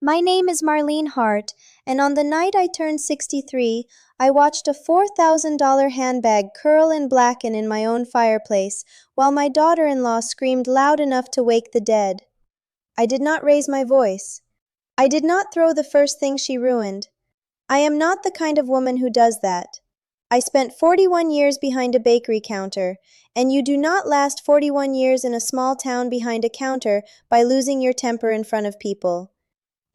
My name is Marlene Hart, and on the night I turned 63, I watched a $4,000 handbag curl and blacken in my own fireplace while my daughter-in-law screamed loud enough to wake the dead. I did not raise my voice. I did not throw the first thing she ruined. I am not the kind of woman who does that. I spent 41 years behind a bakery counter, and you do not last 41 years in a small town behind a counter by losing your temper in front of people.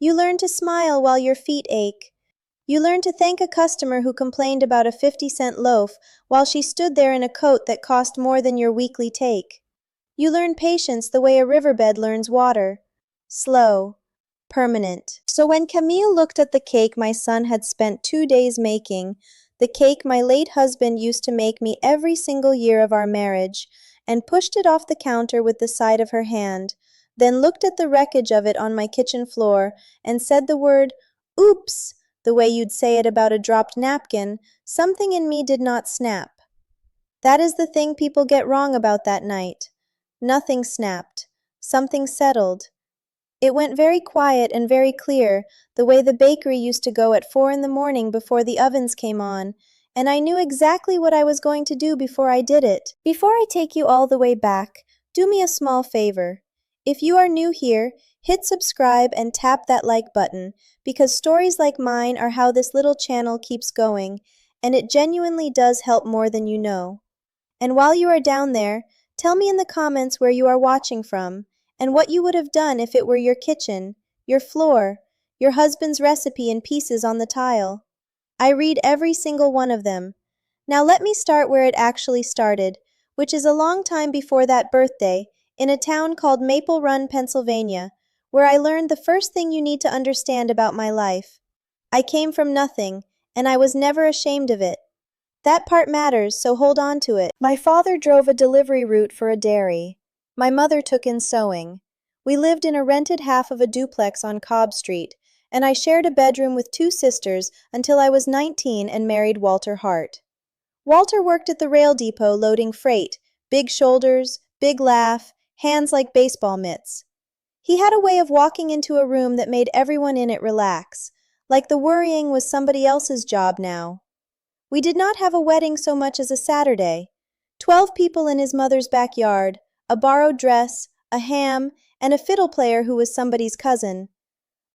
You learn to smile while your feet ache. You learn to thank a customer who complained about a 50-cent loaf while she stood there in a coat that cost more than your weekly take. You learn patience the way a riverbed learns water. Slow. Permanent. So when Camille looked at the cake my son had spent 2 days making, the cake my late husband used to make me every single year of our marriage, and pushed it off the counter with the side of her hand, then looked at the wreckage of it on my kitchen floor and said the word, "Oops," the way you'd say it about a dropped napkin, something in me did not snap. That is the thing people get wrong about that night. Nothing snapped. Something settled. It went very quiet and very clear, the way the bakery used to go at 4 in the morning before the ovens came on, and I knew exactly what I was going to do before I did it. Before I take you all the way back, do me a small favor. If you are new here, hit subscribe and tap that like button, because stories like mine are how this little channel keeps going, and it genuinely does help more than you know. And while you are down there, tell me in the comments where you are watching from, and what you would have done if it were your kitchen, your floor, your husband's recipe in pieces on the tile. I read every single one of them. Now let me start where it actually started, which is a long time before that birthday, in a town called Maple Run, Pennsylvania, where I learned the first thing you need to understand about my life. I came from nothing, and I was never ashamed of it. That part matters, so hold on to it. My father drove a delivery route for a dairy. My mother took in sewing. We lived in a rented half of a duplex on Cobb Street, and I shared a bedroom with 2 sisters until I was 19 and married Walter Hart. Walter worked at the rail depot loading freight, big shoulders, big laugh, hands like baseball mitts. He had a way of walking into a room that made everyone in it relax, like the worrying was somebody else's job now. We did not have a wedding so much as a Saturday. 12 people in his mother's backyard, a borrowed dress, a ham, and a fiddle player who was somebody's cousin.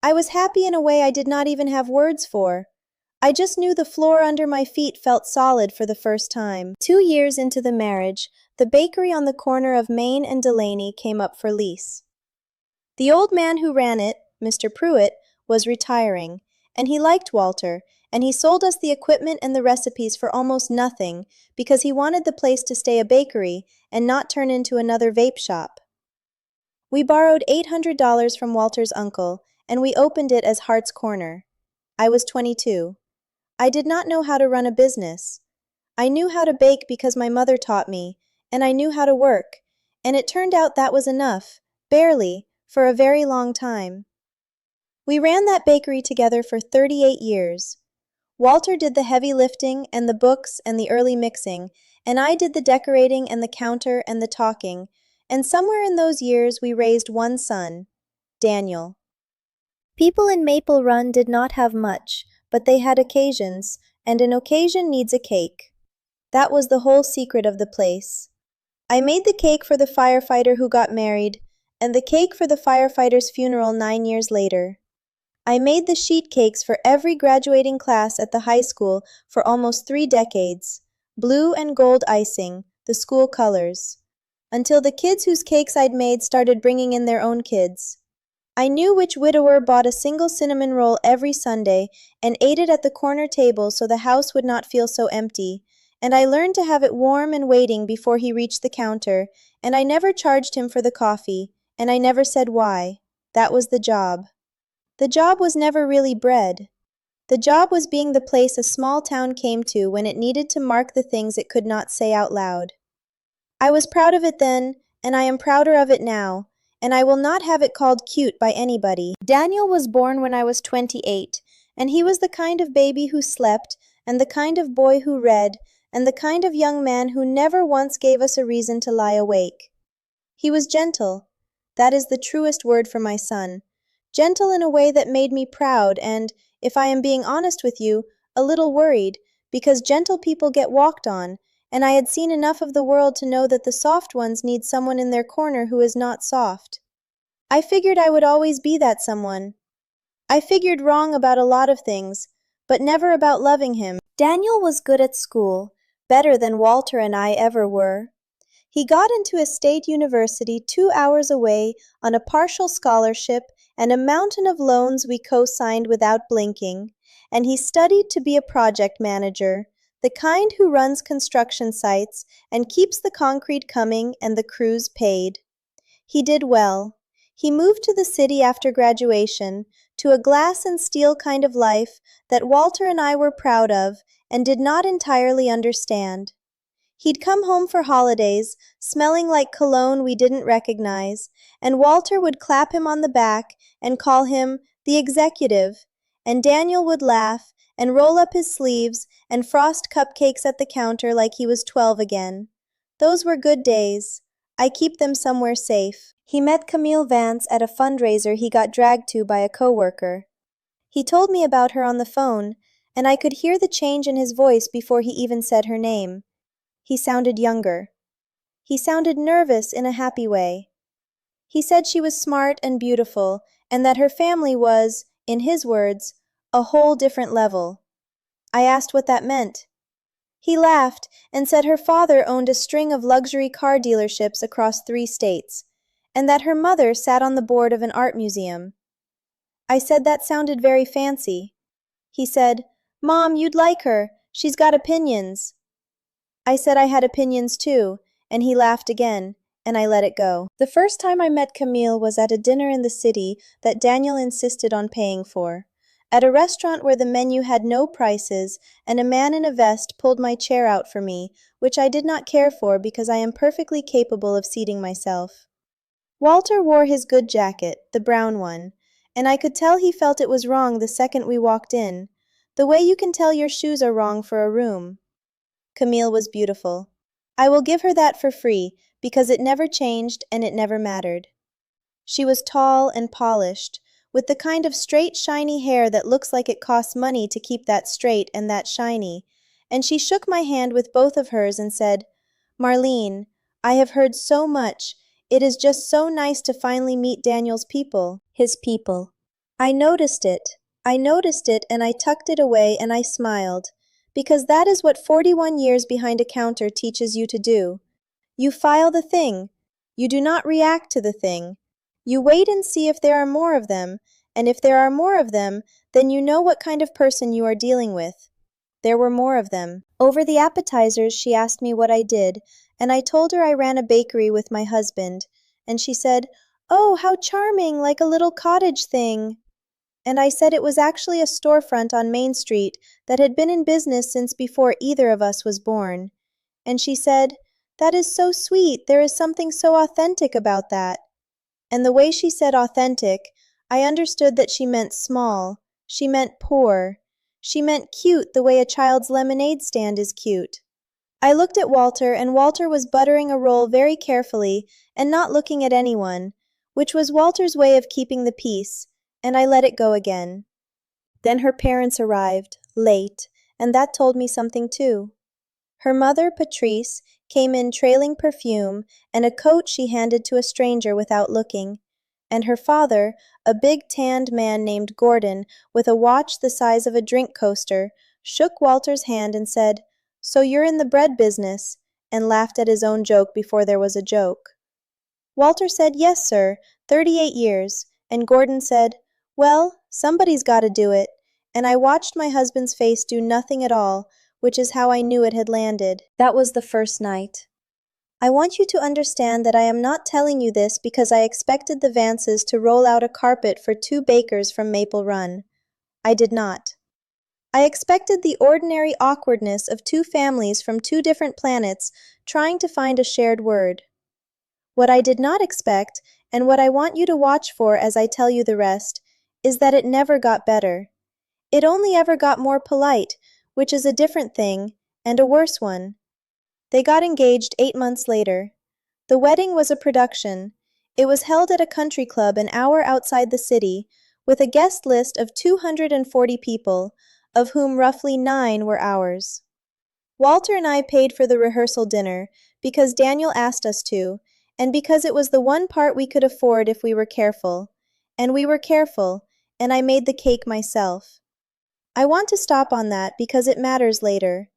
I was happy in a way I did not even have words for. I just knew the floor under my feet felt solid for the first time. 2 years into the marriage, the bakery on the corner of Main and Delaney came up for lease. The old man who ran it, Mr. Pruitt, was retiring, and he liked Walter, and he sold us the equipment and the recipes for almost nothing because he wanted the place to stay a bakery and not turn into another vape shop. We borrowed $800 from Walter's uncle, and we opened it as Hart's Corner. I was 22. I did not know how to run a business. I knew how to bake because my mother taught me, and I knew how to work, and it turned out that was enough, barely, for a very long time. We ran that bakery together for 38 years. Walter did the heavy lifting and the books and the early mixing, and I did the decorating and the counter and the talking, and somewhere in those years we raised one son, Daniel. People in Maple Run did not have much, but they had occasions, and an occasion needs a cake. That was the whole secret of the place. I made the cake for the firefighter who got married, and the cake for the firefighter's funeral 9 years later. I made the sheet cakes for every graduating class at the high school for almost 3 decades, blue and gold icing, the school colors, until the kids whose cakes I'd made started bringing in their own kids. I knew which widower bought a single cinnamon roll every Sunday and ate it at the corner table so the house would not feel so empty, and I learned to have it warm and waiting before he reached the counter, and I never charged him for the coffee, and I never said why. That was the job. The job was never really bread. The job was being the place a small town came to when it needed to mark the things it could not say out loud. I was proud of it then, and I am prouder of it now, and I will not have it called cute by anybody. Daniel was born when I was 28, and he was the kind of baby who slept, and the kind of boy who read, and the kind of young man who never once gave us a reason to lie awake. He was gentle. That is the truest word for my son. gentle in a way that made me proud and, if I am being honest with you, a little worried, because gentle people get walked on, and I had seen enough of the world to know that the soft ones need someone in their corner who is not soft. I figured I would always be that someone. I figured wrong about a lot of things, but never about loving him. Daniel was good at school, better than Walter and I ever were. He got into a state university 2 hours away on a partial scholarship and a mountain of loans we co-signed without blinking, and he studied to be a project manager, the kind who runs construction sites and keeps the concrete coming and the crews paid. He did well. He moved to the city after graduation, to a glass and steel kind of life that Walter and I were proud of and did not entirely understand. He'd come home for holidays, smelling like cologne we didn't recognize, and Walter would clap him on the back and call him the executive, and Daniel would laugh and roll up his sleeves and frost cupcakes at the counter like he was 12 again. Those were good days. I keep them somewhere safe. He met Camille Vance at a fundraiser he got dragged to by a coworker. He told me about her on the phone, and I could hear the change in his voice before he even said her name. He sounded younger. He sounded nervous in a happy way. He said she was smart and beautiful, and that her family was, in his words, a whole different level. I asked what that meant. He laughed and said her father owned a string of luxury car dealerships across 3 states, and that her mother sat on the board of an art museum. I said that sounded very fancy. He said, "Mom, you'd like her. She's got opinions." I said I had opinions too, and he laughed again, and I let it go. The first time I met Camille was at a dinner in the city that Daniel insisted on paying for. At a restaurant where the menu had no prices, and a man in a vest pulled my chair out for me, which I did not care for because I am perfectly capable of seating myself. Walter wore his good jacket, the brown one, and I could tell he felt it was wrong the second we walked in, the way you can tell your shoes are wrong for a room. Camille was beautiful. I will give her that for free, because it never changed and it never mattered. She was tall and polished, with the kind of straight, shiny hair that looks like it costs money to keep that straight and that shiny, and she shook my hand with both of hers and said, "Marlene, I have heard so much. It is just so nice to finally meet Daniel's people." His people. I noticed it. And I tucked it away and I smiled, because that is what 41 years behind a counter teaches you to do. You file the thing. You do not react to the thing. You wait and see if there are more of them, and if there are more of them, then you know what kind of person you are dealing with. There were more of them. Over the appetizers, she asked me what I did, and I told her I ran a bakery with my husband, and she said, "Oh, how charming, like a little cottage thing." And I said it was actually a storefront on Main Street that had been in business since before either of us was born. And she said, "That is so sweet, there is something so authentic about that." And the way she said authentic, I understood that she meant small, she meant poor, she meant cute the way a child's lemonade stand is cute. I looked at Walter, and Walter was buttering a roll very carefully and not looking at anyone, which was Walter's way of keeping the peace, and I let it go again. Then her parents arrived, late, and that told me something too. Her mother, Patrice, came in trailing perfume and a coat she handed to a stranger without looking, and her father, a big tanned man named Gordon with a watch the size of a drink coaster, shook Walter's hand and said, "So you're in the bread business," and laughed at his own joke before there was a joke. Walter said, "Yes, sir, 38 years," and Gordon said, "Well, somebody's got to do it," and I watched my husband's face do nothing at all, which is how I knew it had landed. That was the first night. I want you to understand that I am not telling you this because I expected the Vances to roll out a carpet for 2 bakers from Maple Run. I did not. I expected the ordinary awkwardness of 2 families from 2 different planets trying to find a shared word. What I did not expect, and what I want you to watch for as I tell you the rest, is that it never got better. It only ever got more polite, which is a different thing, and a worse one. They got engaged 8 months later. The wedding was a production. It was held at a country club an hour outside the city, with a guest list of 240 people, of whom roughly 9 were ours. Walter and I paid for the rehearsal dinner because Daniel asked us to, and because it was the one part we could afford if we were careful. And we were careful, and I made the cake myself. I want to stop on that because it matters later.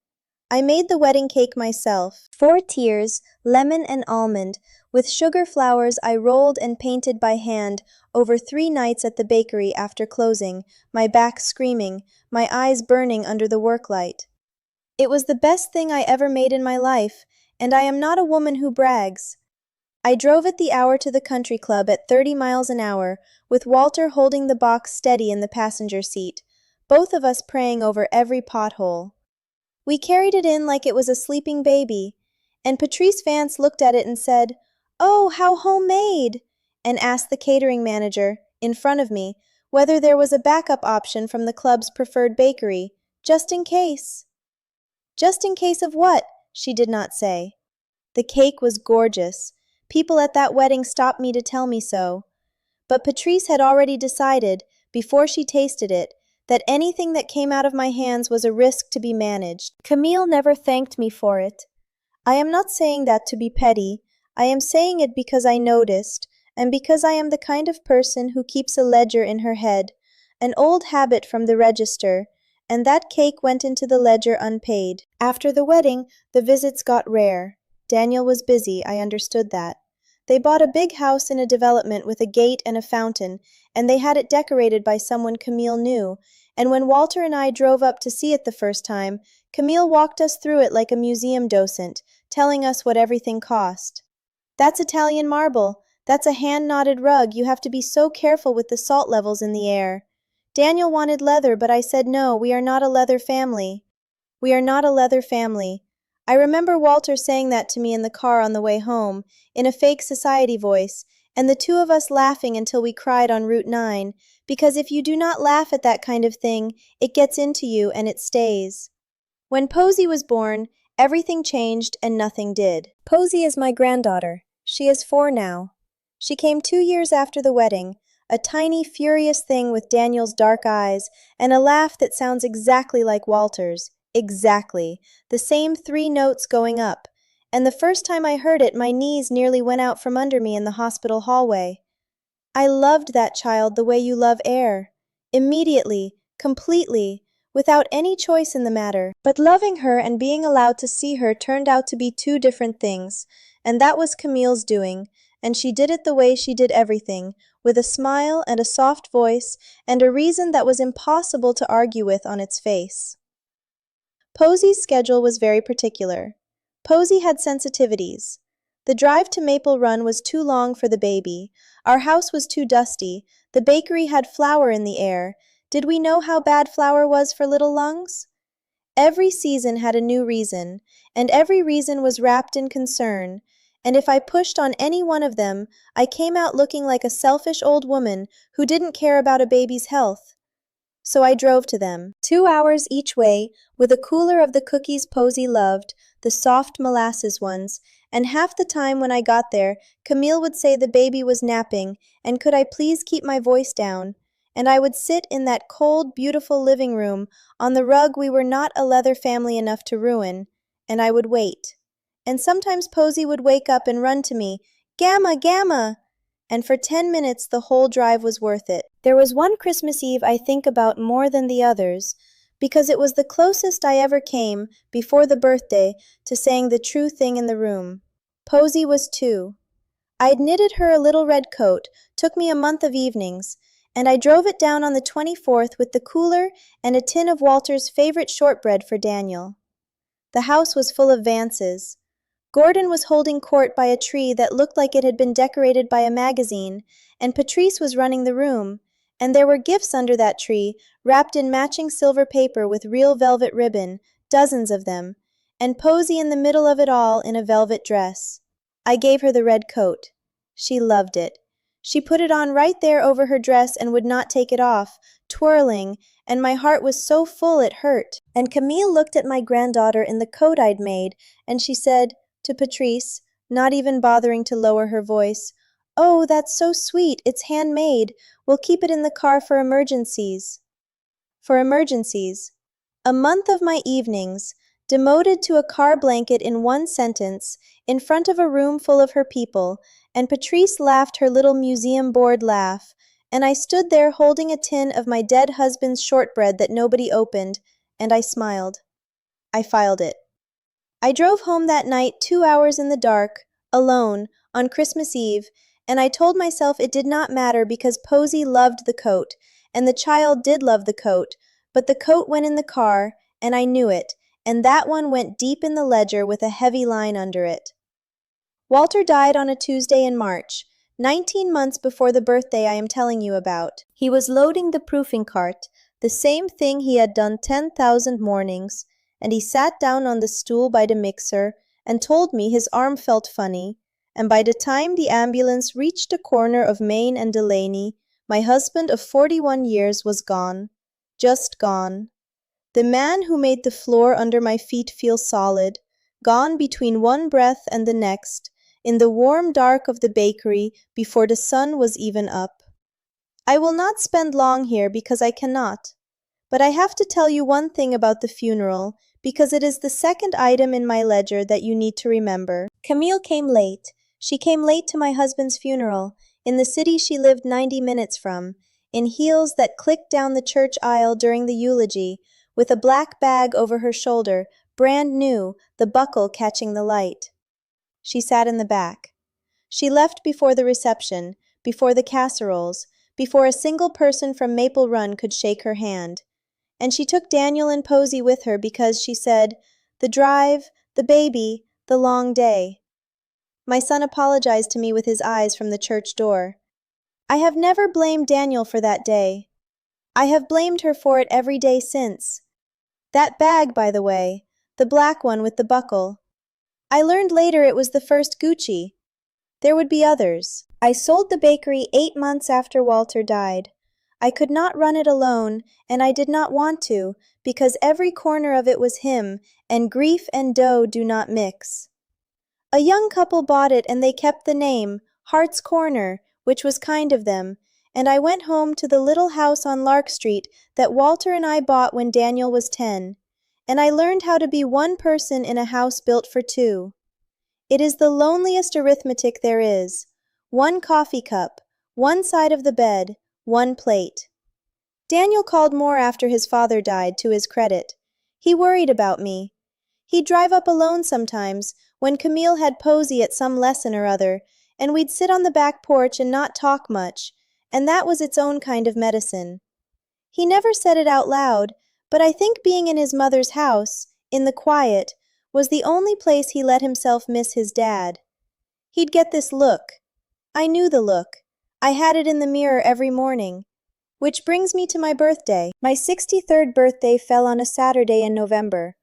I made the wedding cake myself. 4 tiers, lemon and almond, with sugar flowers I rolled and painted by hand over 3 nights at the bakery after closing, my back screaming, my eyes burning under the work light. It was the best thing I ever made in my life, and I am not a woman who brags. I drove at the hour to the country club at 30 miles an hour, with Walter holding the box steady in the passenger seat, both of us praying over every pothole. We carried it in like it was a sleeping baby, and Patrice Vance looked at it and said, "Oh, how homemade!" and asked the catering manager, in front of me, whether there was a backup option from the club's preferred bakery, just in case. Just in case of what? She did not say. The cake was gorgeous. People at that wedding stopped me to tell me so. But Patrice had already decided, before she tasted it, that anything that came out of my hands was a risk to be managed. Camille never thanked me for it. I am not saying that to be petty. I am saying it because I noticed, and because I am the kind of person who keeps a ledger in her head, an old habit from the register, and that cake went into the ledger unpaid. After the wedding, the visits got rare. Daniel was busy, I understood that. They bought a big house in a development with a gate and a fountain, and they had it decorated by someone Camille knew, and when Walter and I drove up to see it the first time, Camille walked us through it like a museum docent, telling us what everything cost. "That's Italian marble. That's a hand-knotted rug. You have to be so careful with the salt levels in the air." Daniel wanted leather, but I said no, we are not a leather family. We are not a leather family. I remember Walter saying that to me in the car on the way home, in a fake society voice, and the two of us laughing until we cried on Route 9, because if you do not laugh at that kind of thing, it gets into you and it stays. When Posey was born, everything changed and nothing did. Posey is my granddaughter. She is 4 now. She came 2 years after the wedding, a tiny, furious thing with Daniel's dark eyes and a laugh that sounds exactly like Walter's. Exactly. The same 3 notes going up. And the first time I heard it, my knees nearly went out from under me in the hospital hallway. I loved that child the way you love air. Immediately, completely, without any choice in the matter. But loving her and being allowed to see her turned out to be 2 different things, and that was Camille's doing, and she did it the way she did everything, with a smile and a soft voice and a reason that was impossible to argue with on its face. Posey's schedule was very particular. Posey had sensitivities. The drive to Maple Run was too long for the baby. Our house was too dusty. The bakery had flour in the air. Did we know how bad flour was for little lungs? Every season had a new reason, and every reason was wrapped in concern. And if I pushed on any one of them, I came out looking like a selfish old woman who didn't care about a baby's health. So I drove to them, 2 hours each way, with a cooler of the cookies Posey loved, the soft molasses ones, and half the time when I got there, Camille would say the baby was napping, and could I please keep my voice down? And I would sit in that cold, beautiful living room, on the rug we were not a leather family enough to ruin, and I would wait. And sometimes Posey would wake up and run to me, "Gamma, Gamma!" And for 10 minutes the whole drive was worth it. There was one Christmas Eve I think about more than the others, because it was the closest I ever came, before the birthday, to saying the true thing in the room. Posey was 2. I'd knitted her a little red coat, took me a month of evenings, and I drove it down on the 24th with the cooler and a tin of Walter's favorite shortbread for Daniel. The house was full of Vances. Gordon was holding court by a tree that looked like it had been decorated by a magazine, and Patrice was running the room, and there were gifts under that tree, wrapped in matching silver paper with real velvet ribbon, dozens of them, and Posey in the middle of it all in a velvet dress. I gave her the red coat. She loved it. She put it on right there over her dress and would not take it off, twirling, and my heart was so full it hurt. And Camille looked at my granddaughter in the coat I'd made, and she said, to Patrice, not even bothering to lower her voice, "Oh, that's so sweet. It's handmade. We'll keep it in the car for emergencies." For emergencies. A month of my evenings, demoted to a car blanket in one sentence, in front of a room full of her people, and Patrice laughed her little museum board laugh, and I stood there holding a tin of my dead husband's shortbread that nobody opened, and I smiled. I filed it. I drove home that night 2 hours in the dark, alone, on Christmas Eve, and I told myself it did not matter because Posey loved the coat, and the child did love the coat, but the coat went in the car, and I knew it, and that one went deep in the ledger with a heavy line under it. Walter died on a Tuesday in March, 19 months before the birthday I am telling you about. He was loading the proofing cart, the same thing he had done 10,000 mornings, and he sat down on the stool by the mixer and told me his arm felt funny, and by the time the ambulance reached the corner of Main and Delaney, my husband of 41 years was gone. Just gone. The man who made the floor under my feet feel solid, gone between one breath and the next, in the warm dark of the bakery before the sun was even up. I will not spend long here because I cannot. But I have to tell you one thing about the funeral, because it is the second item in my ledger that you need to remember. Camille came late. She came late to my husband's funeral, in the city she lived 90 minutes from, in heels that clicked down the church aisle during the eulogy, with a black bag over her shoulder, brand new, the buckle catching the light. She sat in the back. She left before the reception, before the casseroles, before a single person from Maple Run could shake her hand. And she took Daniel and Posey with her because, she said, the drive, the baby, the long day. My son apologized to me with his eyes from the church door. I have never blamed Daniel for that day. I have blamed her for it every day since. That bag, by the way, the black one with the buckle. I learned later it was the first Gucci. There would be others. I sold the bakery 8 months after Walter died. I could not run it alone, and I did not want to, because every corner of it was him, and grief and dough do not mix. A young couple bought it and they kept the name, Hart's Corner, which was kind of them, and I went home to the little house on Lark Street that Walter and I bought when Daniel was 10, and I learned how to be one person in a house built for two. It is the loneliest arithmetic there is. One coffee cup, one side of the bed, one plate. Daniel called more after his father died, to his credit. He worried about me. He'd drive up alone sometimes, when Camille had Posey at some lesson or other, and we'd sit on the back porch and not talk much, and that was its own kind of medicine. He never said it out loud, but I think being in his mother's house, in the quiet, was the only place he let himself miss his dad. He'd get this look. I knew the look. I had it in the mirror every morning. Which brings me to my birthday. My 63rd birthday fell on a Saturday in November.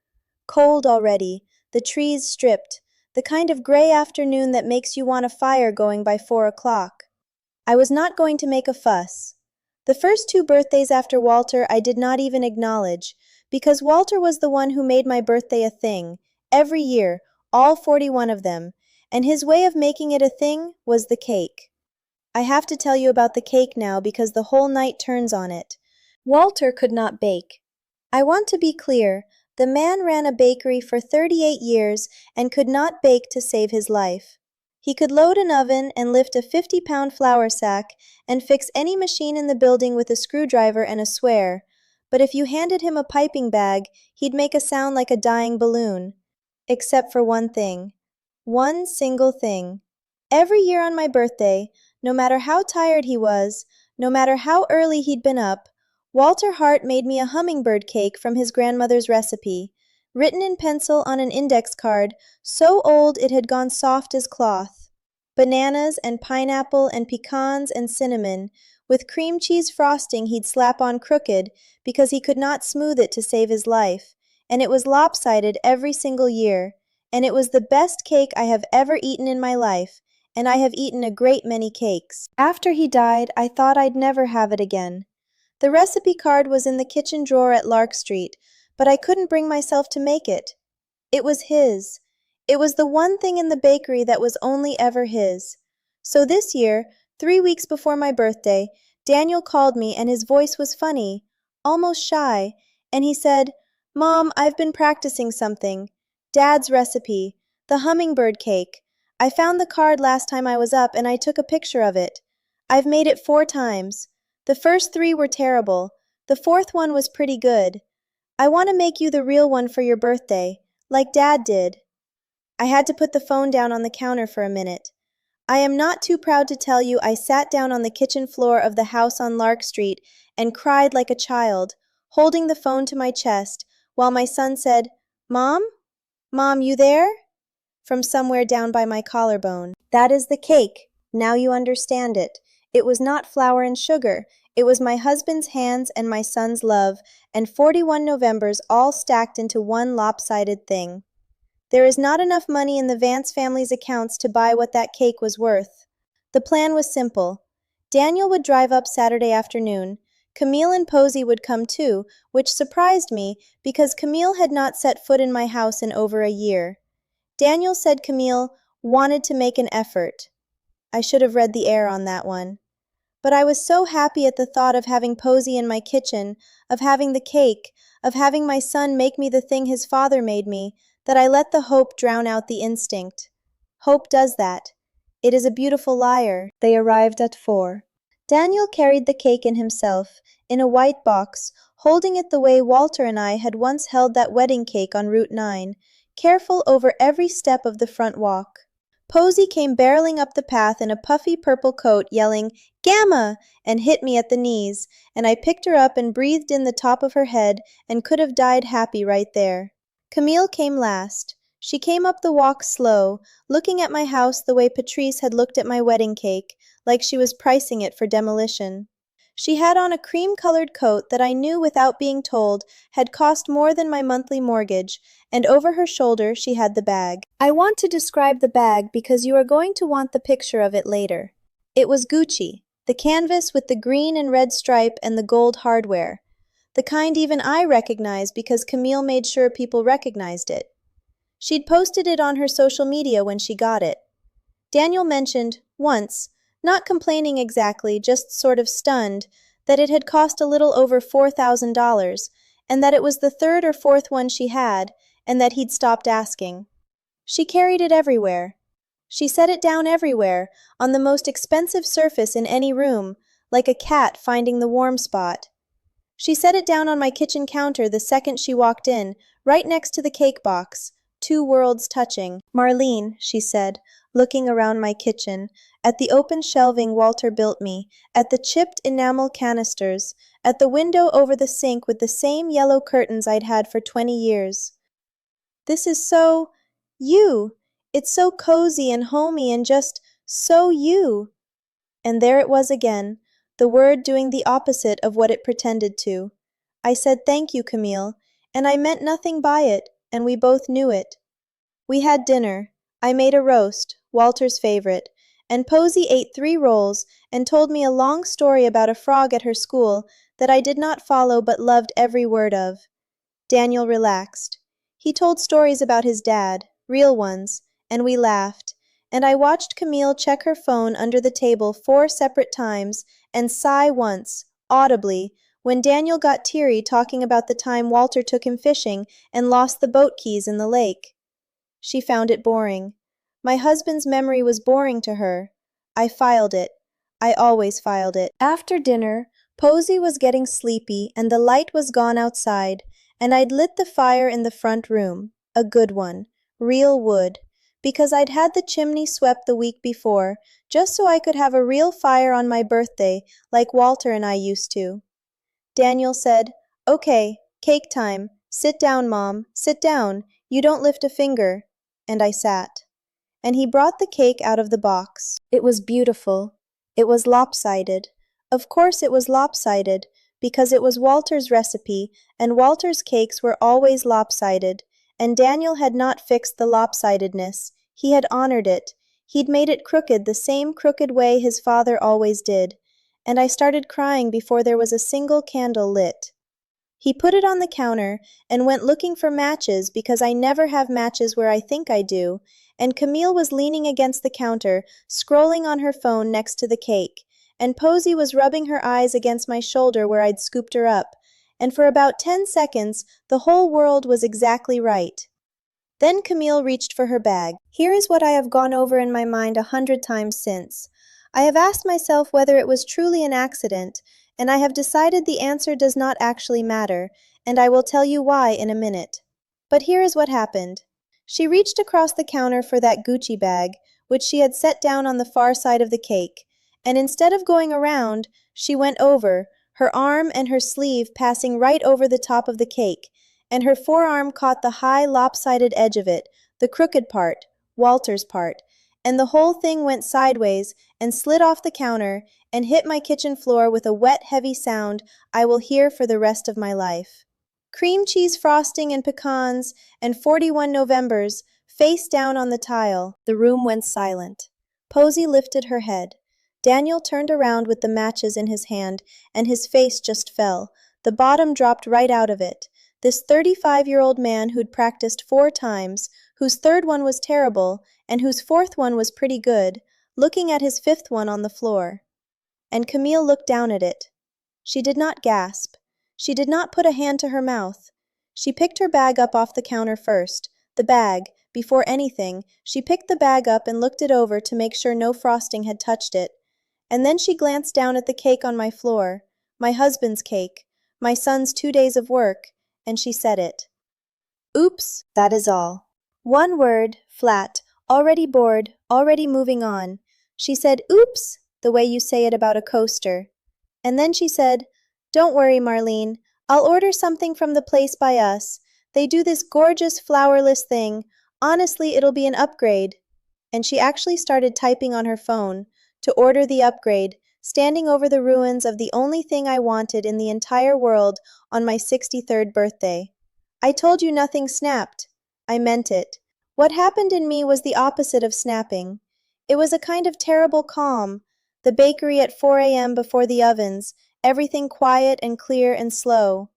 Cold already, the trees stripped, the kind of gray afternoon that makes you want a fire going by 4 o'clock. I was not going to make a fuss. The first 2 birthdays after Walter I did not even acknowledge, because Walter was the one who made my birthday a thing, every year, all 41 of them, and his way of making it a thing was the cake. I have to tell you about the cake now because the whole night turns on it. Walter could not bake. I want to be clear, the man ran a bakery for 38 years and could not bake to save his life. He could load an oven and lift a 50-pound flour sack and fix any machine in the building with a screwdriver and a swear, but if you handed him a piping bag, he'd make a sound like a dying balloon. Except for one thing. One single thing. Every year on my birthday, no matter how tired he was, no matter how early he'd been up, Walter Hart made me a hummingbird cake from his grandmother's recipe, written in pencil on an index card, so old it had gone soft as cloth. Bananas and pineapple and pecans and cinnamon, with cream cheese frosting he'd slap on crooked because he could not smooth it to save his life, and it was lopsided every single year, and it was the best cake I have ever eaten in my life, and I have eaten a great many cakes. After he died, I thought I'd never have it again. The recipe card was in the kitchen drawer at Lark Street, but I couldn't bring myself to make it. It was his. It was the one thing in the bakery that was only ever his. So this year, 3 weeks before my birthday, Daniel called me and his voice was funny, almost shy, and he said, "Mom, I've been practicing something. Dad's recipe, the hummingbird cake. I found the card last time I was up and I took a picture of it. I've made it 4 times. The first 3 were terrible. The fourth one was pretty good. I want to make you the real one for your birthday, like Dad did." I had to put the phone down on the counter for a minute. I am not too proud to tell you I sat down on the kitchen floor of the house on Lark Street and cried like a child, holding the phone to my chest, while my son said, "Mom? Mom, you there?" from somewhere down by my collarbone. That is the cake. Now you understand it. It was not flour and sugar. It was my husband's hands and my son's love, and 41 Novembers all stacked into one lopsided thing. There is not enough money in the Vance family's accounts to buy what that cake was worth. The plan was simple. Daniel would drive up Saturday afternoon. Camille and Posey would come too, which surprised me because Camille had not set foot in my house in over a year. Daniel said Camille wanted to make an effort. I should have read the air on that one. But I was so happy at the thought of having Posey in my kitchen, of having the cake, of having my son make me the thing his father made me, that I let the hope drown out the instinct. Hope does that. It is a beautiful liar. They arrived at 4. Daniel carried the cake in himself, in a white box, holding it the way Walter and I had once held that wedding cake on Route 9, careful over every step of the front walk. Posey came barreling up the path in a puffy purple coat, yelling, "Gamma!" and hit me at the knees, and I picked her up and breathed in the top of her head and could have died happy right there. Camille came last. She came up the walk slow, looking at my house the way Patrice had looked at my wedding cake, like she was pricing it for demolition. She had on a cream-colored coat that I knew without being told had cost more than my monthly mortgage, and over her shoulder she had the bag. I want to describe the bag because you are going to want the picture of it later. It was Gucci, the canvas with the green and red stripe and the gold hardware. The kind even I recognized because Camille made sure people recognized it. She'd posted it on her social media when she got it. Daniel mentioned, once, not complaining exactly, just sort of stunned, that it had cost a little over $4,000, and that it was the third or fourth one she had, and that he'd stopped asking. She carried it everywhere. She set it down everywhere, on the most expensive surface in any room, like a cat finding the warm spot. She set it down on my kitchen counter the second she walked in, right next to the cake box, 2 worlds touching. "Marlene," she said, looking around my kitchen, at the open shelving Walter built me, at the chipped enamel canisters, at the window over the sink with the same yellow curtains I'd had for 20 years. "This is so you. It's so cozy and homey and just so you." And there it was again, the word doing the opposite of what it pretended to. I said thank you, Camille, and I meant nothing by it, and we both knew it. We had dinner. I made a roast, Walter's favorite, and Posey ate 3 rolls and told me a long story about a frog at her school that I did not follow but loved every word of. Daniel relaxed. He told stories about his dad, real ones, and we laughed, and I watched Camille check her phone under the table 4 separate times and sigh once, audibly, when Daniel got teary talking about the time Walter took him fishing and lost the boat keys in the lake. She found it boring. My husband's memory was boring to her. I filed it. I always filed it. After dinner, Posey was getting sleepy and the light was gone outside, and I'd lit the fire in the front room, a good one, real wood, because I'd had the chimney swept the week before, just so I could have a real fire on my birthday like Walter and I used to. Daniel said, "Okay, cake time. Sit down, Mom. Sit down. You don't lift a finger." And I sat. And he brought the cake out of the box. It was beautiful. It was lopsided. Of course it was lopsided, because it was Walter's recipe, and Walter's cakes were always lopsided, and Daniel had not fixed the lopsidedness. He had honored it. He'd made it crooked the same crooked way his father always did. And I started crying before there was a single candle lit. He put it on the counter and went looking for matches because I never have matches where I think I do, and Camille was leaning against the counter, scrolling on her phone next to the cake, and Posy was rubbing her eyes against my shoulder where I'd scooped her up, and for about 10 seconds the whole world was exactly right. Then Camille reached for her bag. Here is what I have gone over in my mind 100 times since. I have asked myself whether it was truly an accident, and I have decided the answer does not actually matter, and I will tell you why in a minute. But here is what happened. She reached across the counter for that Gucci bag, which she had set down on the far side of the cake, and instead of going around, she went over, her arm and her sleeve passing right over the top of the cake, and her forearm caught the high, lopsided edge of it, the crooked part, Walter's part, and the whole thing went sideways and slid off the counter and hit my kitchen floor with a wet, heavy sound I will hear for the rest of my life. Cream cheese frosting and pecans and 41 Novembers face down on the tile. The room went silent. Posy lifted her head. Daniel turned around with the matches in his hand, and his face just fell. The bottom dropped right out of it. This 35-year-old man who'd practiced 4 times, whose third one was terrible, and whose fourth one was pretty good, looking at his fifth one on the floor. And Camille looked down at it. She did not gasp. She did not put a hand to her mouth. She picked her bag up off the counter first. The bag, before anything, she picked the bag up and looked it over to make sure no frosting had touched it. And then she glanced down at the cake on my floor, my husband's cake, my son's 2 days of work, and she said it. Oops, that is all. One word, flat, already bored, already moving on. She said, oops, the way you say it about a coaster. And then she said, don't worry, Marlene. I'll order something from the place by us. They do this gorgeous flowerless thing. Honestly, it'll be an upgrade. And she actually started typing on her phone to order the upgrade, standing over the ruins of the only thing I wanted in the entire world on my 63rd birthday. I told you nothing snapped. I meant it. What happened in me was the opposite of snapping. It was a kind of terrible calm. The bakery at 4 a.m. before the ovens, everything quiet and clear and slow.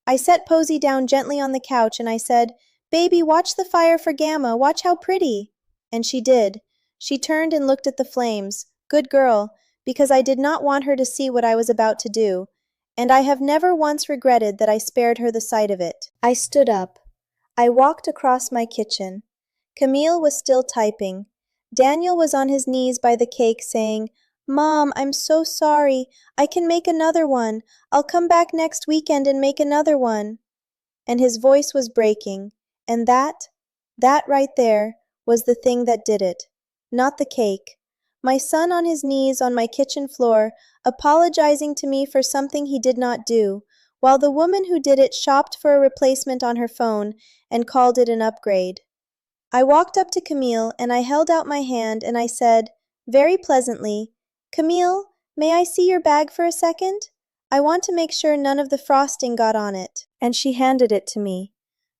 I set Posy down gently on the couch and I said, baby, watch the fire for Gamma, watch how pretty. And she did. She turned and looked at the flames. Good girl, because I did not want her to see what I was about to do, and I have never once regretted that I spared her the sight of it. I stood up. I walked across my kitchen. Camille was still typing. Daniel was on his knees by the cake saying, Mom, I'm so sorry. I can make another one. I'll come back next weekend and make another one. And his voice was breaking. And that right there, was the thing that did it. Not the cake. My son on his knees on my kitchen floor, apologizing to me for something he did not do, while the woman who did it shopped for a replacement on her phone and called it an upgrade. I walked up to Camille and I held out my hand and I said, very pleasantly, Camille, may I see your bag for a second? I want to make sure none of the frosting got on it. And she handed it to me.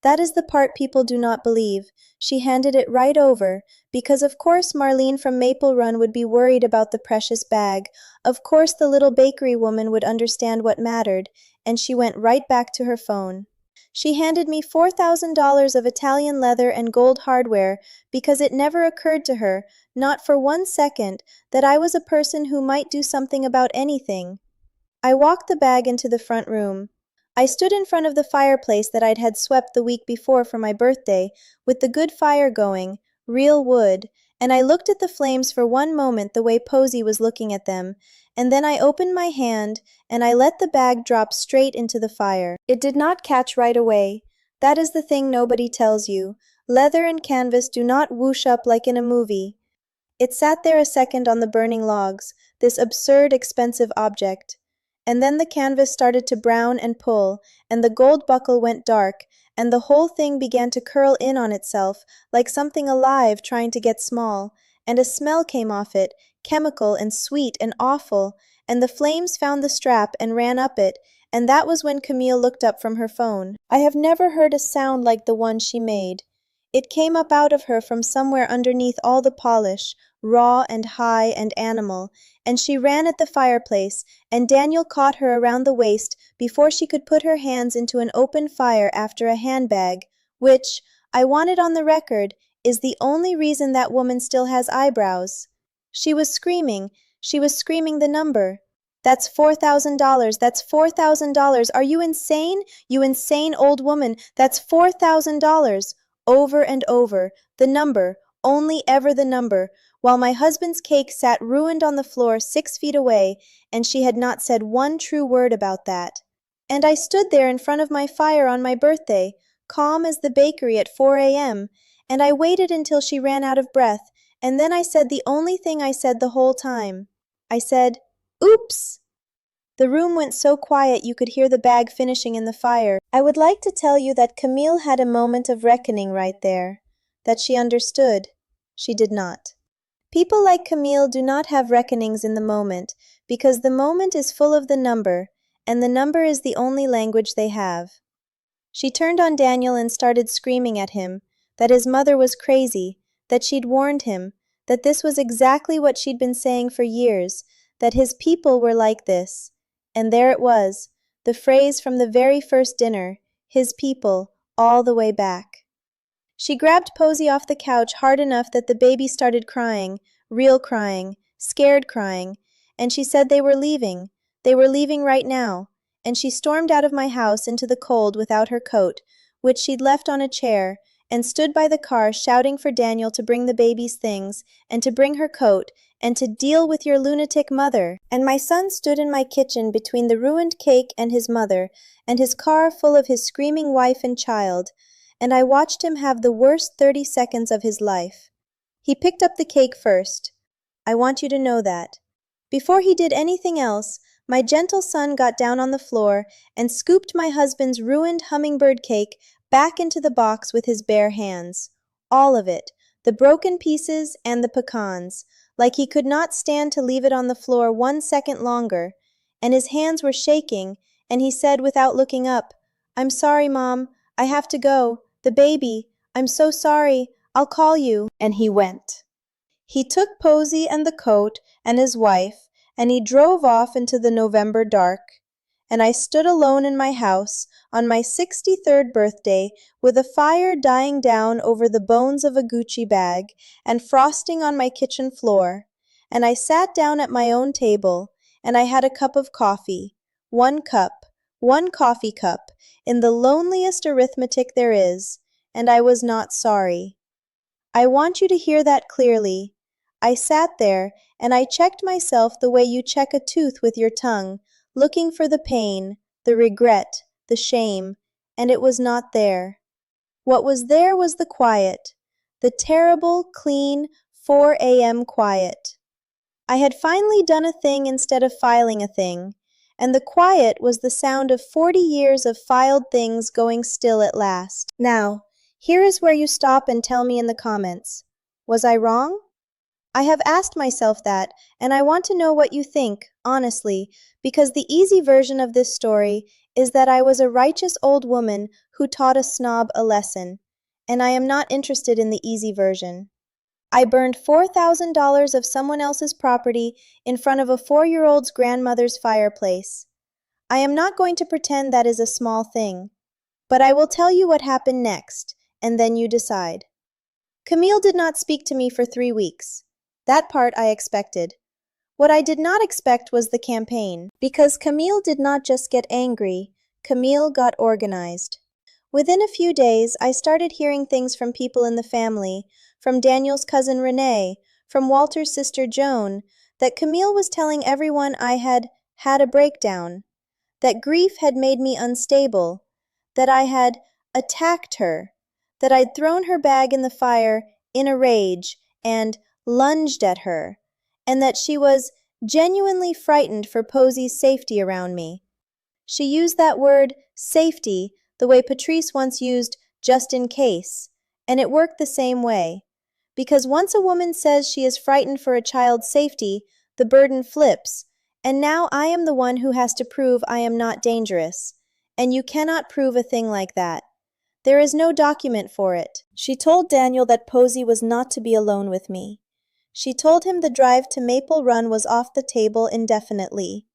That is the part people do not believe. She handed it right over, because of course Marlene from Maple Run would be worried about the precious bag. Of course the little bakery woman would understand what mattered, and she went right back to her phone. She handed me $4,000 of Italian leather and gold hardware because it never occurred to her, not for 1 second, that I was a person who might do something about anything. I walked the bag into the front room. I stood in front of the fireplace that I'd had swept the week before for my birthday, with the good fire going, real wood, and I looked at the flames for one moment the way Posy was looking at them, and then I opened my hand and I let the bag drop straight into the fire. It did not catch right away. That is the thing nobody tells you. Leather and canvas do not whoosh up like in a movie. It sat there a second on the burning logs, this absurd, expensive object. And then the canvas started to brown and pull, and the gold buckle went dark, and the whole thing began to curl in on itself, like something alive trying to get small, and a smell came off it, chemical and sweet and awful, and the flames found the strap and ran up it, and that was when Camille looked up from her phone. I have never heard a sound like the one she made. It came up out of her from somewhere underneath all the polish, raw and high and animal, and she ran at the fireplace, and Daniel caught her around the waist before she could put her hands into an open fire after a handbag, which, I want it on the record, is the only reason that woman still has eyebrows. She was screaming the number. That's $4,000, that's $4,000. Are you insane? You insane old woman, that's $4,000. Over and over, the number, only ever the number, while my husband's cake sat ruined on the floor 6 feet away, and she had not said one true word about that. And I stood there in front of my fire on my birthday, calm as the bakery at 4 a.m., and I waited until she ran out of breath, and then I said the only thing I said the whole time. I said, "Oops!" The room went so quiet you could hear the bag finishing in the fire. I would like to tell you that Camille had a moment of reckoning right there, that she understood. She did not. People like Camille do not have reckonings in the moment, because the moment is full of the number, and the number is the only language they have. She turned on Daniel and started screaming at him, that his mother was crazy, that she'd warned him, that this was exactly what she'd been saying for years, that his people were like this. And there it was, the phrase from the very first dinner, his people, all the way back. She grabbed Posey off the couch hard enough that the baby started crying, real crying, scared crying, and she said they were leaving. They were leaving right now, and she stormed out of my house into the cold without her coat, which she'd left on a chair, and stood by the car shouting for Daniel to bring the baby's things, and to bring her coat, and to deal with your lunatic mother. And my son stood in my kitchen between the ruined cake and his mother, and his car full of his screaming wife and child, and I watched him have the worst 30 seconds of his life. He picked up the cake first. I want you to know that. Before he did anything else, my gentle son got down on the floor and scooped my husband's ruined hummingbird cake back into the box with his bare hands. All of it, the broken pieces and the pecans, like he could not stand to leave it on the floor 1 second longer, and his hands were shaking, and he said without looking up, "I'm sorry, Mom. I have to go. The baby. I'm so sorry. I'll call you." And he went. He took Posey and the coat and his wife, and he drove off into the November dark. And I stood alone in my house on my 63rd birthday with a fire dying down over the bones of a Gucci bag and frosting on my kitchen floor. And I sat down at my own table, and I had a cup of coffee. 1 cup, 1 coffee cup, in the loneliest arithmetic there is, and I was not sorry. I want you to hear that clearly. I sat there, and I checked myself the way you check a tooth with your tongue, looking for the pain, the regret, the shame, and it was not there. What was there was the quiet, the terrible, clean, 4 a.m. quiet. I had finally done a thing instead of filing a thing, and the quiet was the sound of 40 years of filed things going still at last. Now, here is where you stop and tell me in the comments. Was I wrong? I have asked myself that, and I want to know what you think, honestly, because the easy version of this story is that I was a righteous old woman who taught a snob a lesson, and I am not interested in the easy version. I burned $4,000 of someone else's property in front of a 4-year-old's grandmother's fireplace. I am not going to pretend that is a small thing, but I will tell you what happened next, and then you decide. Camille did not speak to me for 3 weeks. That part I expected. What I did not expect was the campaign, because Camille did not just get angry, Camille got organized. Within a few days, I started hearing things from people in the family, from Daniel's cousin Renee, from Walter's sister Joan, that Camille was telling everyone I had had a breakdown, that grief had made me unstable, that I had attacked her, that I'd thrown her bag in the fire in a rage and lunged at her, and that she was genuinely frightened for Posey's safety around me. She used that word, safety, the way Patrice once used just in case, and it worked the same way. Because once a woman says she is frightened for a child's safety, the burden flips, and now I am the one who has to prove I am not dangerous, and you cannot prove a thing like that. There is no document for it. She told Daniel that Posey was not to be alone with me. She told him the drive to Maple Run was off the table indefinitely.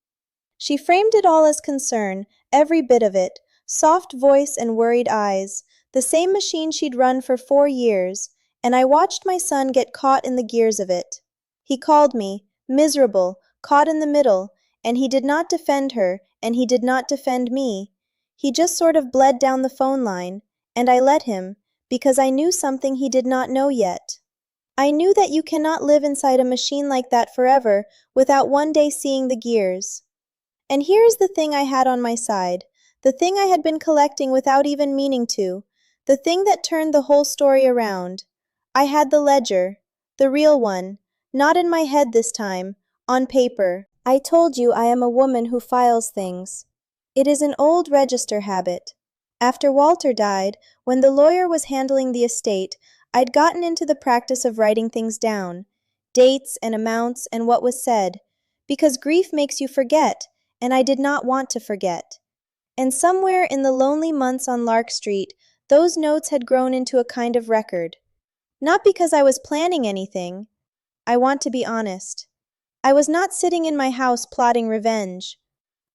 She framed it all as concern, every bit of it, soft voice and worried eyes, the same machine she'd run for 4 years, and I watched my son get caught in the gears of it. He called me, miserable, caught in the middle, and he did not defend her, and he did not defend me. He just sort of bled down the phone line, and I let him, because I knew something he did not know yet. I knew that you cannot live inside a machine like that forever without one day seeing the gears. And here is the thing I had on my side, the thing I had been collecting without even meaning to, the thing that turned the whole story around. I had the ledger, the real one, not in my head this time, on paper. I told you I am a woman who files things. It is an old register habit. After Walter died, when the lawyer was handling the estate, I'd gotten into the practice of writing things down, dates and amounts and what was said, because grief makes you forget, and I did not want to forget. And somewhere in the lonely months on Lark Street, those notes had grown into a kind of record. Not because I was planning anything. I want to be honest. I was not sitting in my house plotting revenge.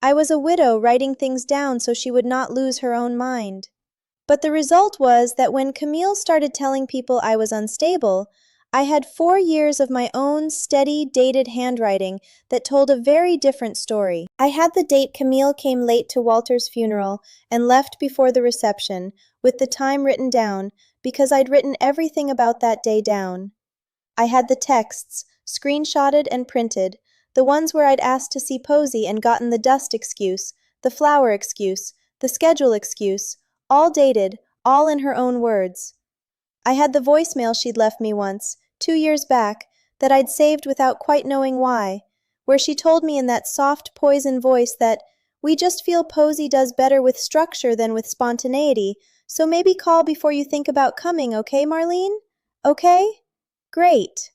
I was a widow writing things down so she would not lose her own mind. But the result was that when Camille started telling people I was unstable, I had 4 years of my own steady, dated handwriting that told a very different story. I had the date Camille came late to Walter's funeral and left before the reception, with the time written down, because I'd written everything about that day down. I had the texts, screenshotted and printed, the ones where I'd asked to see Posey and gotten the dust excuse, the flower excuse, the schedule excuse, all dated, all in her own words. I had the voicemail she'd left me once, 2 years back, that I'd saved without quite knowing why, where she told me in that soft poison voice that we just feel Posey does better with structure than with spontaneity, so maybe call before you think about coming, okay, Marlene? Okay? Great.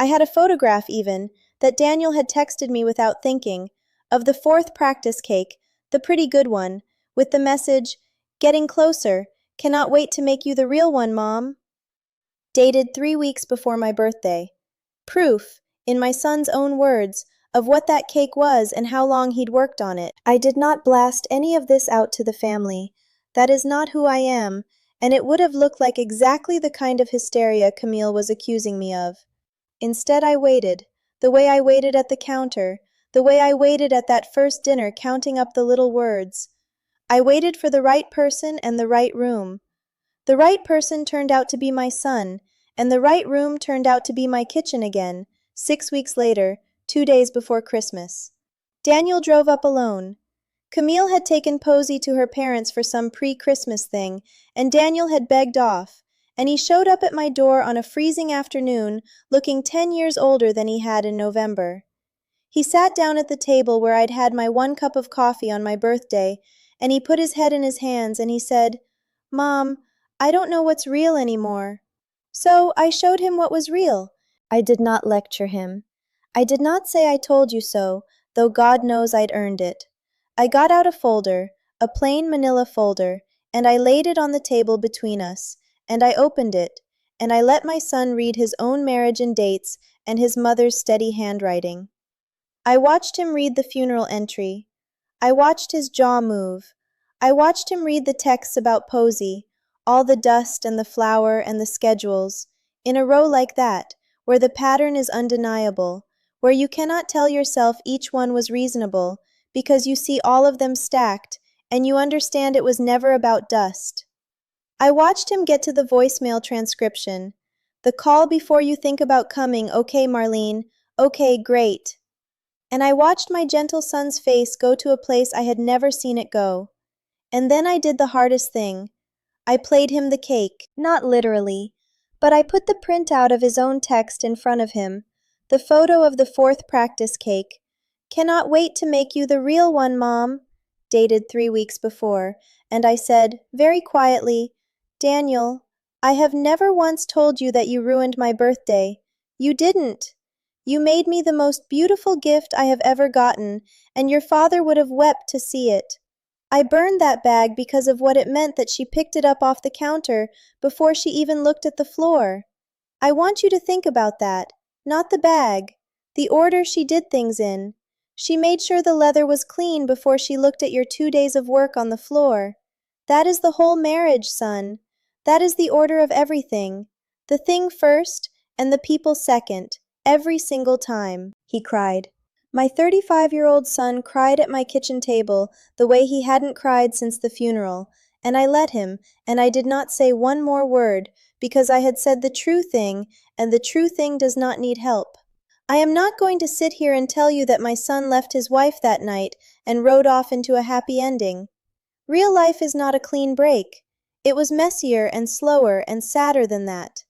I had a photograph even, that Daniel had texted me without thinking, of the 4th practice cake, the pretty good one, with the message, "Getting closer, cannot wait to make you the real one, Mom." Dated 3 weeks before my birthday. Proof, in my son's own words, of what that cake was and how long he'd worked on it. I did not blast any of this out to the family. That is not who I am, and it would have looked like exactly the kind of hysteria Camille was accusing me of. Instead, I waited, the way I waited at the counter, the way I waited at that first dinner counting up the little words. I waited for the right person and the right room. The right person turned out to be my son, and the right room turned out to be my kitchen again, 6 weeks later, 2 days before Christmas. Daniel drove up alone. Camille had taken Posey to her parents for some pre-Christmas thing, and Daniel had begged off, and he showed up at my door on a freezing afternoon, looking 10 years older than he had in November. He sat down at the table where I'd had my 1 cup of coffee on my birthday, and he put his head in his hands and he said, "Mom, I don't know what's real anymore." So I showed him what was real. I did not lecture him. I did not say I told you so, though God knows I'd earned it. I got out a folder, a plain manila folder, and I laid it on the table between us, and I opened it, and I let my son read his own marriage and dates and his mother's steady handwriting. I watched him read the funeral entry. I watched his jaw move. I watched him read the texts about Posey, all the dust and the flower and the schedules, in a row like that, where the pattern is undeniable, where you cannot tell yourself each one was reasonable, because you see all of them stacked, and you understand it was never about dust. I watched him get to the voicemail transcription. The call before you think about coming, okay, Marlene, okay, great. And I watched my gentle son's face go to a place I had never seen it go. And then I did the hardest thing. I played him the cake. Not literally, but I put the printout of his own text in front of him, the photo of the 4th practice cake. "Cannot wait to make you the real one, Mom," dated 3 weeks before, and I said, very quietly, "Daniel, I have never once told you that you ruined my birthday. You didn't. You made me the most beautiful gift I have ever gotten, and your father would have wept to see it. I burned that bag because of what it meant that she picked it up off the counter before she even looked at the floor. I want you to think about that, not the bag, the order she did things in. She made sure the leather was clean before she looked at your 2 days of work on the floor. That is the whole marriage, son. That is the order of everything. The thing first and the people second, every single time, he cried. My 35-year-old son cried at my kitchen table the way he hadn't cried since the funeral, and I let him, and I did not say one more word, because I had said the true thing, and the true thing does not need help. I am not going to sit here and tell you that my son left his wife that night and rode off into a happy ending. Real life is not a clean break. It was messier and slower and sadder than that.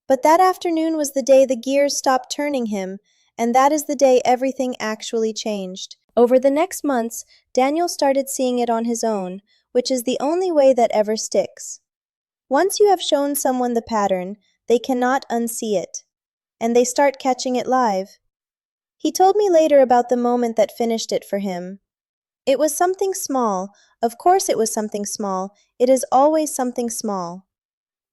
But that afternoon was the day the gears stopped turning him, and that is the day everything actually changed. Over the next months, Daniel started seeing it on his own, which is the only way that ever sticks. Once you have shown someone the pattern, they cannot unsee it, and they start catching it live. He told me later about the moment that finished it for him. It was something small. Of course it was something small. It is always something small.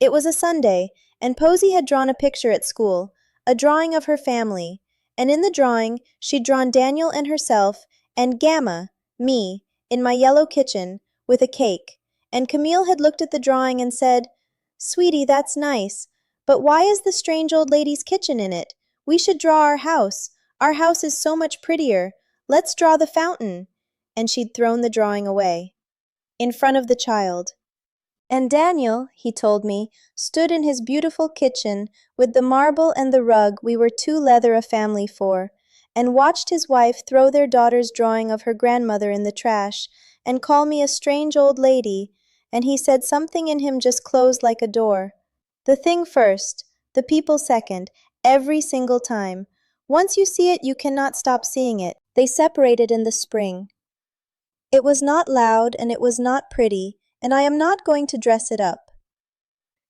It was a Sunday, and Posey had drawn a picture at school, a drawing of her family, and in the drawing she'd drawn Daniel and herself, and Gamma, me, in my yellow kitchen, with a cake, and Camille had looked at the drawing and said, "Sweetie, that's nice, but why is the strange old lady's kitchen in it? We should draw our house. Our house is so much prettier. Let's draw the fountain." And she'd thrown the drawing away. In front of the child. And Daniel, he told me, stood in his beautiful kitchen with the marble and the rug we were too leather a family for, and watched his wife throw their daughter's drawing of her grandmother in the trash and call me a strange old lady, and he said something in him just closed like a door. The thing first, the people second, every single time. Once you see it, you cannot stop seeing it. They separated in the spring. It was not loud and it was not pretty, and I am not going to dress it up.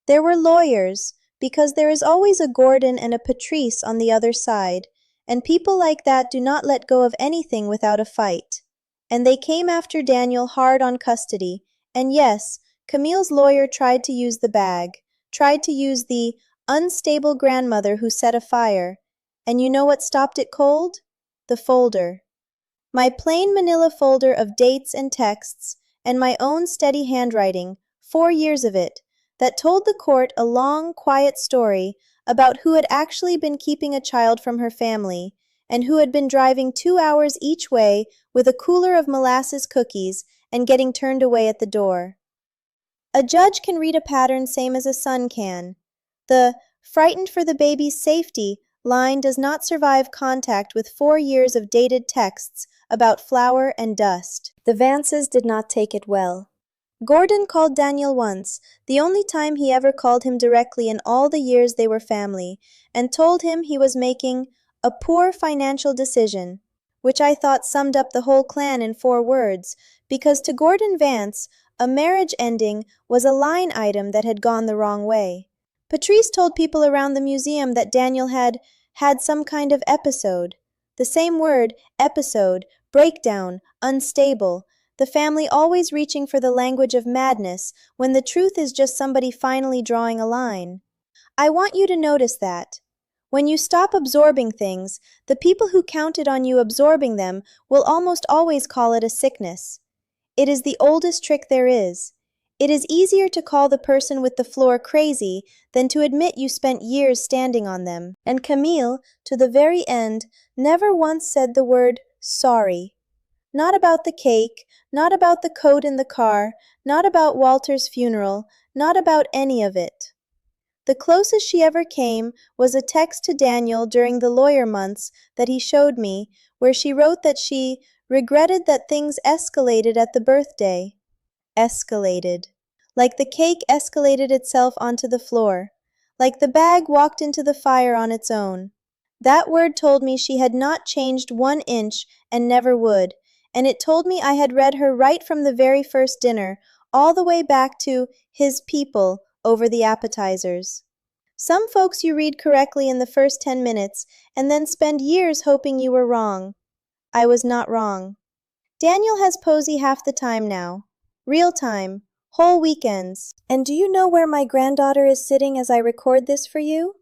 There were lawyers, because there is always a Gordon and a Patrice on the other side, and people like that do not let go of anything without a fight. And they came after Daniel hard on custody, and yes, Camille's lawyer tried to use the bag, tried to use the unstable grandmother who set a fire, and you know what stopped it cold? The folder. My plain manila folder of dates and texts, and my own steady handwriting, 4 years of it, that told the court a long, quiet story about who had actually been keeping a child from her family, and who had been driving 2 hours each way with a cooler of molasses cookies and getting turned away at the door. A judge can read a pattern same as a son can. The "frightened for the baby's safety" line does not survive contact with 4 years of dated texts about flour and dust. The Vances did not take it well. Gordon called Daniel once, the only time he ever called him directly in all the years they were family, and told him he was making a poor financial decision, which I thought summed up the whole clan in 4 words, because to Gordon Vance, a marriage ending was a line item that had gone the wrong way. Patrice told people around the museum that Daniel had some kind of episode. The same word, episode, breakdown, unstable. The family always reaching for the language of madness when the truth is just somebody finally drawing a line. I want you to notice that. When you stop absorbing things, the people who counted on you absorbing them will almost always call it a sickness. It is the oldest trick there is. It is easier to call the person with the floor crazy than to admit you spent years standing on them. And Camille, to the very end, never once said the word sorry. Not about the cake, not about the coat in the car, not about Walter's funeral, not about any of it. The closest she ever came was a text to Daniel during the lawyer months that he showed me, where she wrote that she regretted that things escalated at the birthday. Escalated. Like the cake escalated itself onto the floor. Like the bag walked into the fire on its own. That word told me she had not changed 1 inch and never would, and it told me I had read her right from the very first dinner, all the way back to his people over the appetizers. Some folks you read correctly in the first 10 minutes and then spend years hoping you were wrong. I was not wrong. Daniel has Posey half the time now. Real time, whole weekends. And do you know where my granddaughter is sitting as I record this for you?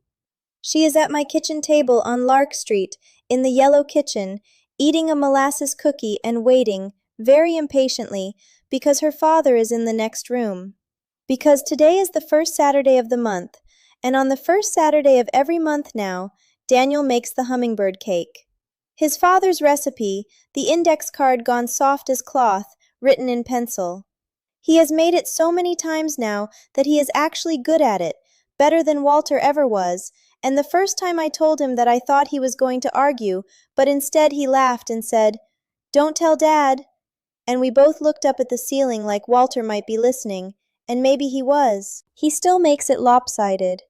She is at my kitchen table on Lark Street, in the yellow kitchen, eating a molasses cookie and waiting, very impatiently, because her father is in the next room. Because today is the first Saturday of the month, and on the first Saturday of every month now, Daniel makes the hummingbird cake. His father's recipe, the index card gone soft as cloth, written in pencil. He has made it so many times now that he is actually good at it, better than Walter ever was, and the first time I told him that I thought he was going to argue, but instead he laughed and said, "Don't tell Dad." And we both looked up at the ceiling like Walter might be listening, and maybe he was. He still makes it lopsided.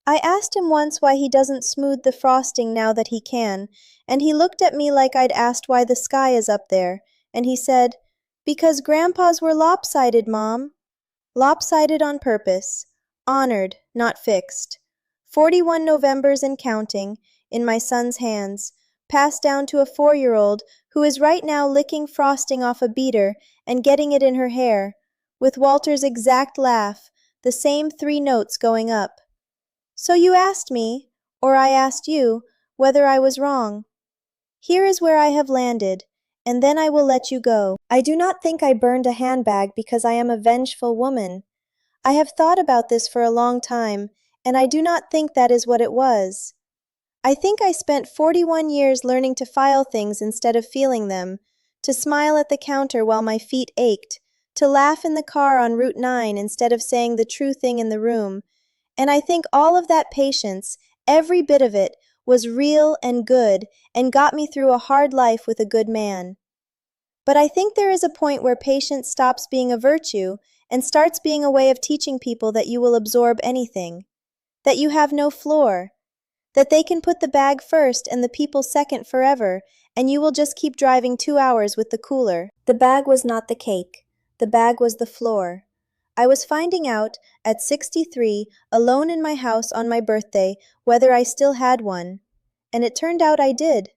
I asked him once why he doesn't smooth the frosting now that he can, and he looked at me like I'd asked why the sky is up there, and he said, "Because Grandpa's were lopsided, Mom." Lopsided on purpose. Honored, not fixed. 41 Novembers and counting, in my son's hands, passed down to a 4-year-old who is right now licking frosting off a beater and getting it in her hair, with Walter's exact laugh, the same 3 notes going up. So you asked me, or I asked you, whether I was wrong. Here is where I have landed, and then I will let you go. I do not think I burned a handbag because I am a vengeful woman. I have thought about this for a long time, and I do not think that is what it was. I think I spent 41 years learning to file things instead of feeling them, to smile at the counter while my feet ached, to laugh in the car on Route 9 instead of saying the true thing in the room, and I think all of that patience, every bit of it, was real and good and got me through a hard life with a good man. But I think there is a point where patience stops being a virtue and starts being a way of teaching people that you will absorb anything, that you have no floor, that they can put the bag first and the people second forever, and you will just keep driving 2 hours with the cooler. The bag was not the cake. The bag was the floor. I was finding out, at 63, alone in my house on my birthday, whether I still had one. And it turned out I did.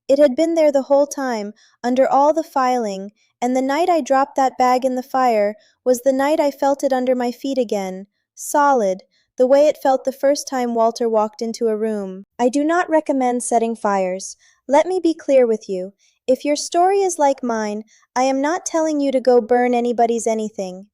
It had been there the whole time, under all the filing, and the night I dropped that bag in the fire was the night I felt it under my feet again, solid, the way it felt the first time Walter walked into a room. I do not recommend setting fires. Let me be clear with you. If your story is like mine, I am not telling you to go burn anybody's anything.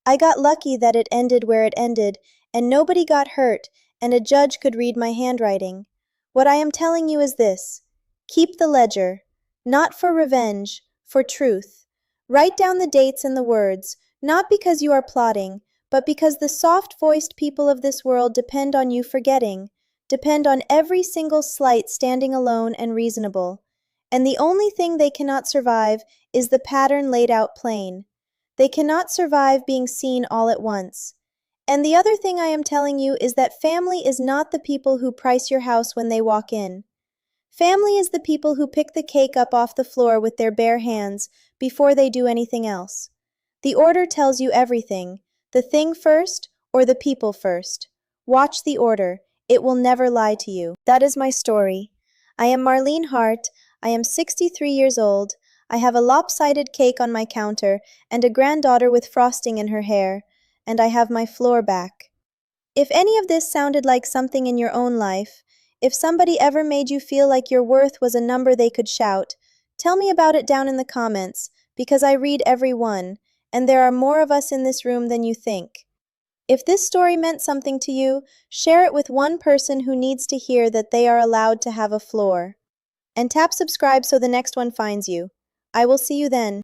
I got lucky that it ended where it ended, and nobody got hurt, and a judge could read my handwriting. What I am telling you is this. Keep the ledger. Not for revenge, for truth. Write down the dates and the words, not because you are plotting, but because the soft-voiced people of this world depend on you forgetting, depend on every single slight standing alone and reasonable. And the only thing they cannot survive is the pattern laid out plain. They cannot survive being seen all at once. And the other thing I am telling you is that family is not the people who price your house when they walk in. Family is the people who pick the cake up off the floor with their bare hands before they do anything else. The order tells you everything. The thing first or the people first. Watch the order. It will never lie to you. That is my story. I am Marlene Hart. I am 63 years old. I have a lopsided cake on my counter and a granddaughter with frosting in her hair, and I have my floor back. If any of this sounded like something in your own life, if somebody ever made you feel like your worth was a number they could shout, tell me about it down in the comments, because I read every one, and there are more of us in this room than you think. If this story meant something to you, share it with one person who needs to hear that they are allowed to have a floor. And tap subscribe so the next one finds you. I will see you then.